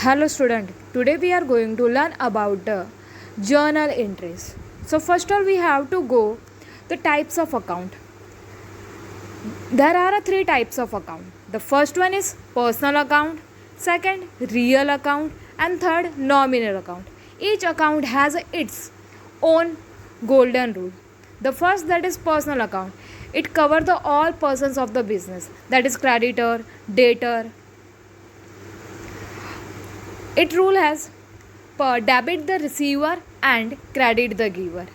Hello student, today we are going to learn about the journal entries. So first of all we have to go the types of account. There are three types of account. The first one is personal account, second real account and third nominal account. Each account has its own golden rule. The first that is personal account. It covers the all persons of the business, that is creditor, debtor. It rule has debit the receiver and credit the giver.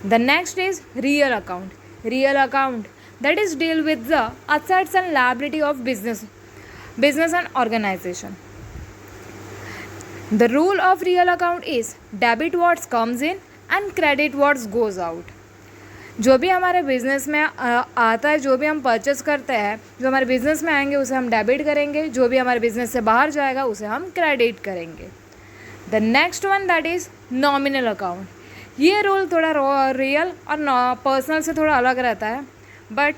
The next is real account. Real account that is deal with the assets and liability of business and organization. The rule of real account is debit what comes in and credit what goes out. जो भी हमारे business में आता है, जो भी हम purchase करते हैं, जो हमारे बिज़नेस में आएंगे उसे हम डेबिट करेंगे, जो भी हमारे बिज़नेस से बाहर जाएगा उसे हम क्रेडिट करेंगे. The next one that is nominal account. ये रूल थोड़ा रियल और पर्सनल से थोड़ा अलग रहता है, but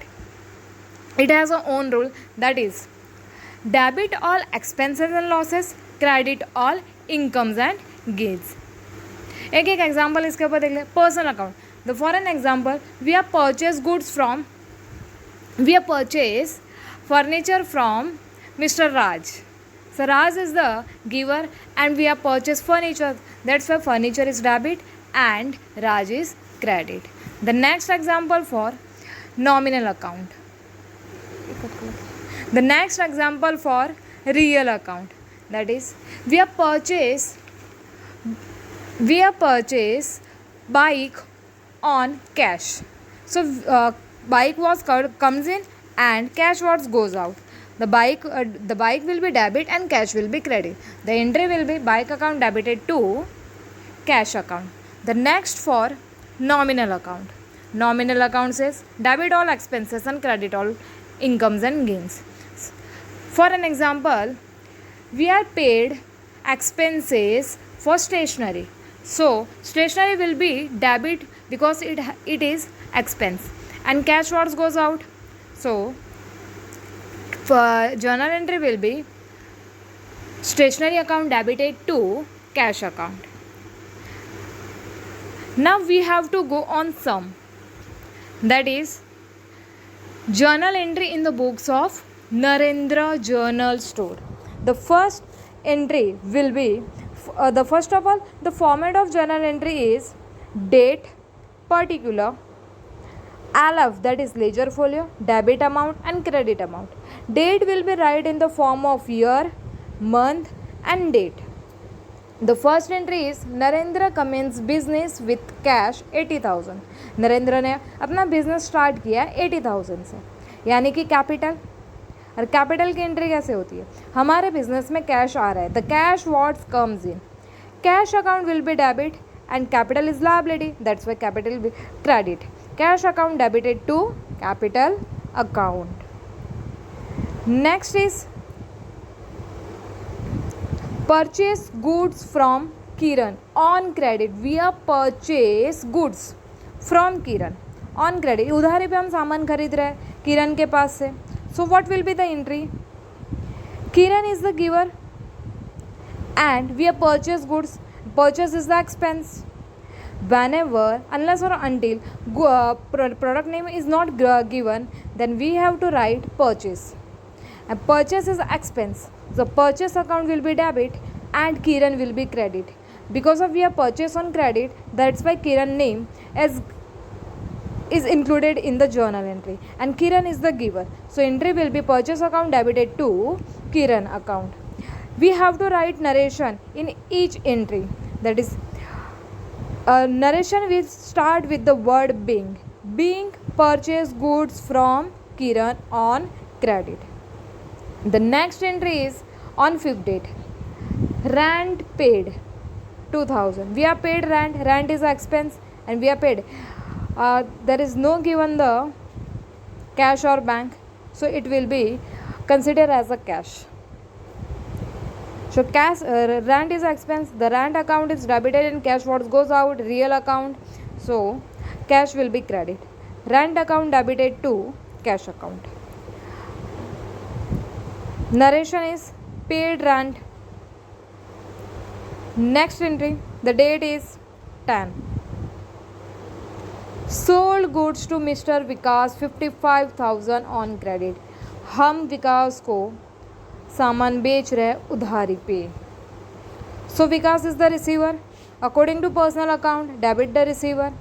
it has a own rule that is debit all expenses and losses, credit all incomes and gains. एक एक एग्जाम्पल इसके ऊपर देख लें. Personal account. For an example, we have purchased furniture from Mr. Raj. So Raj is the giver and we have purchased furniture. That's why furniture is debit and Raj is credit. The next example for nominal account. The next example for real account. That is, we have purchased bike on cash. So bike was comes in and cash was goes out. The bike will be debit and cash will be credit. The entry will be bike account debited to cash account. The next for nominal account. Nominal account says debit all expenses and credit all incomes and gains. For an example, we are paid expenses for stationery. So stationery will be debit because it is expense and cash what goes out. So journal entry will be stationery account debited to cash account. Now we have to go on sum. That is journal entry in the books of Narendra Journal Store. The first entry will be first of all, the format of journal entry is date, particular, LF that is ledger folio, debit amount and credit amount. Date will be write in the form of year, month and date. The first entry is Narendra commence business with cash 80,000. Narendra ने अपना business start किया 80,000 से, यानी कि capital. और capital की entry कैसे होती है? हमारे बिजनेस में कैश आ रहा है, the cash what's comes in. Cash account will be debit and capital is liability, that's why capital will be credit. Cash account debited to capital account. Next is purchase goods from Kiran on credit. We have purchase goods from Kiran on credit. उधारी पे हम सामान खरीद रहे हैं किरण के पास से. So what will be the entry? Kiran is the giver and we have purchased goods. Purchase is the expense. Whenever, unless or until product name is not given, then we have to write purchase. And purchase is expense. So purchase account will be debit and Kiran will be credit. Because of we have purchase on credit, that's why Kiran name is included in the journal entry and Kiran is the giver. So entry will be purchase account debited to Kiran account. We have to write narration in each entry. That is, narration will start with the word being. Being purchased goods from Kiran on credit. The next entry is on fifth date. Rent paid 2,000. We are paid rent. Rent is expense and we are paid. There is no given the cash or bank, so it will be considered as a cash. So cash rent is expense. The rent account is debited and cash what goes out. Real account. So cash will be credit. Rent account debited to cash account. Narration is paid rent Next entry, the date is 10. Sold goods to Mr. Vikas 55,000 on credit. हम विकास को सामान बेच रहे हैं उधारी पे. So Vikas is the receiver. According to personal account, debit the receiver.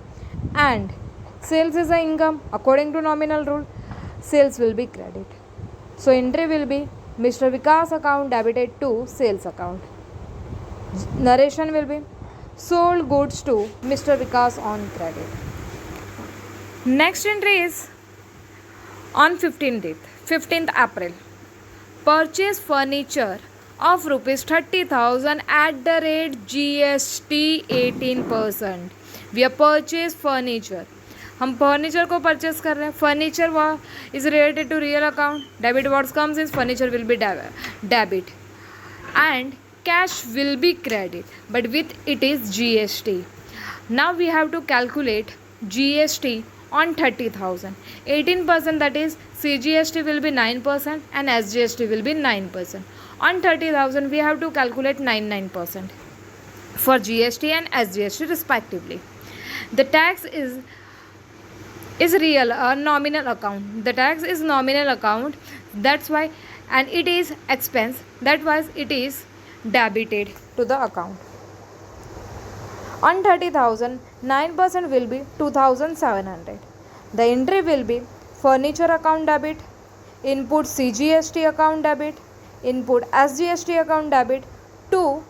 And sales is the income. According to nominal rule, sales will be credit. So entry will be Mr. Vikas account debited to sales account. Narration will be sold goods to Mr. Vikas on credit. Next entry is on 15th April. Purchase furniture of rupees 30,000 at the rate GST 18%. We have purchased furniture. हम furniture को purchase कर रहे हैं. Furniture वह is related to real account. Debit words comes is furniture will be debit and cash will be credit, but with it is GST. Now we have to calculate GST on 30,000. 18%, that is CGST will be 9% and SGST will be 9%. On 30,000 we have to calculate 99% for GST and SGST respectively. The tax is real nominal account. The tax is nominal account, that's why, and it is expense, that was it is debited to the account. On 30,000 9% will be 2,700. The entry will be furniture account debit, input CGST account debit, input SGST account debit to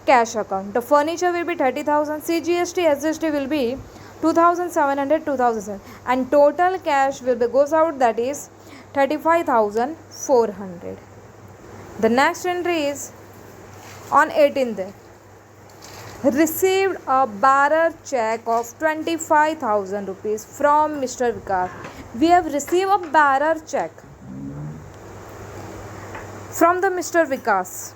cash account. The furniture will be 30,000, CGST SGST will be 2,700, 2,007, and total cash will be goes out, that is 35,400. The next entry is on 18th. Received a bearer check of 25,000 rupees from Mr. Vikas. We have received a bearer check from the Mr. Vikas.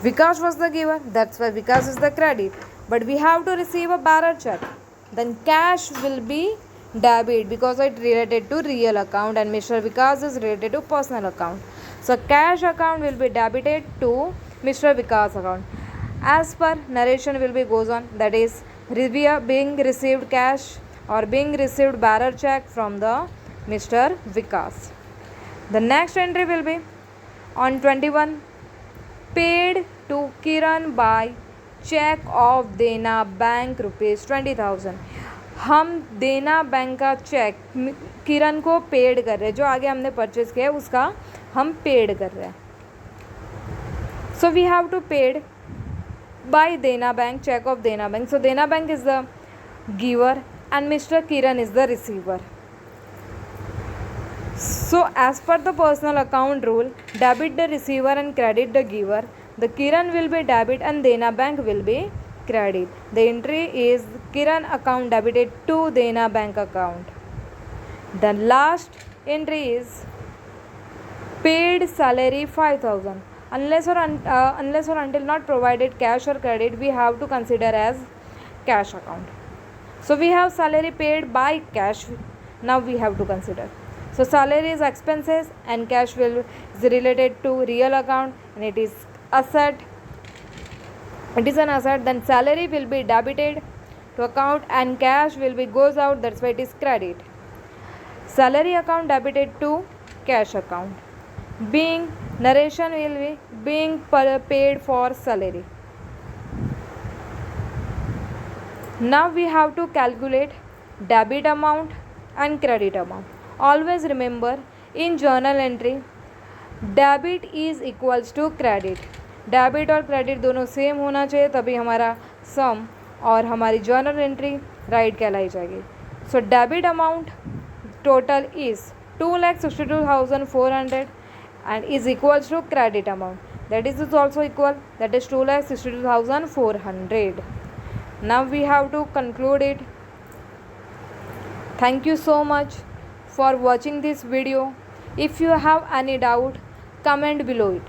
Vikas was the giver, that's why Vikas is the credit, but we have to receive a bearer check. Then cash will be debit because it related to real account and Mr. Vikas is related to personal account. So cash account will be debited to Mr. Vikas account. As per narration will be goes on, that is being received cash or being received bearer check from the Mr. Vikas. The next entry will be on 21. Paid to Kiran by cheque of Dena bank rupees 20,000. हम देना bank का check किरण को paid कर रहे हैं. जो आगे हमने परचेज किया है उसका हम पेड कर रहे हैं. So we have to paid by Dena bank, cheque of Dena bank. So Dena bank is the giver and Mr. Kiran is the receiver. So as per the personal account rule, debit the receiver and credit the giver. The Kiran will be debit and Dena Bank will be credit. The entry is Kiran account debited to Dena Bank account. The last entry is paid salary 5,000. Unless or until not provided cash or credit, we have to consider as cash account. So we have salary paid by cash. Now we have to consider. So salary is expenses and cash will is related to real account and it is asset. It is an asset. Then salary will be debited to account and cash will be goes out. That's why it is credit. Salary account debited to cash account. Being narration will be being paid for salary. Now we have to calculate debit amount and credit amount. Always remember in journal entry debit is equals to credit. Debit और credit दोनों same होना चाहिए तभी हमारा सम और हमारी journal entry right कहलाई जाएगी. So debit amount total is 2,62,400 and is equals to credit amount that is also equal, that is 2,62,400. Now we have to conclude it. Thank you so much for watching this video. If you have any doubt, comment below it.